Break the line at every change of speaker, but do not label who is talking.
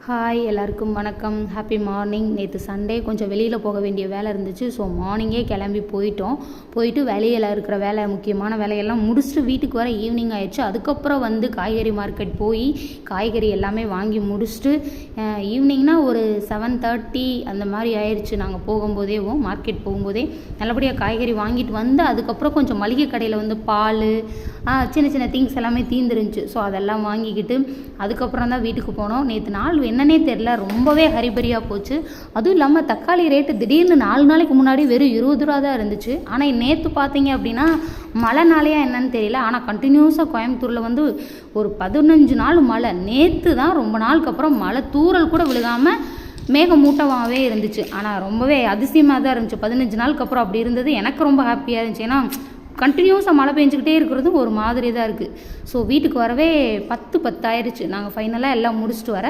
Hi எல்லாருக்கும் வணக்கம். Happy morning. நேற்று சண்டே கொஞ்சம் வெளியில் போக வேண்டிய வேலை இருந்துச்சு. ஸோ மார்னிங்கே கிளம்பி போயிட்டு வெளியில் இருக்கிற வேலை, முக்கியமான வேலையெல்லாம் முடிச்சுட்டு வீட்டுக்கு வர ஈவினிங் ஆயிடுச்சு. அதுக்கப்புறம் வந்து காய்கறி மார்க்கெட் போய் காய்கறி எல்லாமே வாங்கி முடிச்சுட்டு ஈவினிங்னா ஒரு 7:30 அந்த மாதிரி ஆயிடுச்சு. நாங்கள் மார்க்கெட் போகும்போதே நல்லபடியாக காய்கறி வாங்கிட்டு வந்து அதுக்கப்புறம் கொஞ்சம் மளிகை கடையில் வந்து பால், சின்ன சின்ன திங்ஸ் எல்லாமே தீந்துருந்துச்சு. ஸோ அதெல்லாம் வாங்கிக்கிட்டு அதுக்கப்புறம் தான் வீட்டுக்கு போனோம். நேற்று நாள் என்னன்னே தெரில, ரொம்பவே ஹரிபரியாக போச்சு. அதுவும் இல்லாமல் தக்காளி ரேட்டு திடீர்னு 4 நாளைக்கு முன்னாடி வெறும் 20 ரூபா தான் இருந்துச்சு. ஆனால் நேற்று பார்த்தீங்க அப்படின்னா மழைனாலையா என்னன்னு தெரியல, ஆனால் கண்டினியூஸாக கோயம்புத்தூரில் வந்து ஒரு 15 நாள் மழை. நேற்று தான் ரொம்ப நாளுக்கு அப்புறம் மழை தூறல் கூட விழுகாமல் மேகமூட்டமாகவே இருந்துச்சு. ஆனால் ரொம்பவே அதிசயமாக தான் இருந்துச்சு. 15 நாளுக்கு அப்புறம் அப்படி இருந்தது. எனக்கு ரொம்ப ஹாப்பியாக இருந்துச்சு. ஏன்னா கண்டினியூஸாக மழை பெஞ்சிக்கிட்டே இருக்கிறது ஒரு மாதிரி தான் இருக்குது. ஸோ வீட்டுக்கு வரவே 10 ஆயிடுச்சு. நாங்கள் ஃபைனலாக எல்லாம் முடிச்சுட்டு வர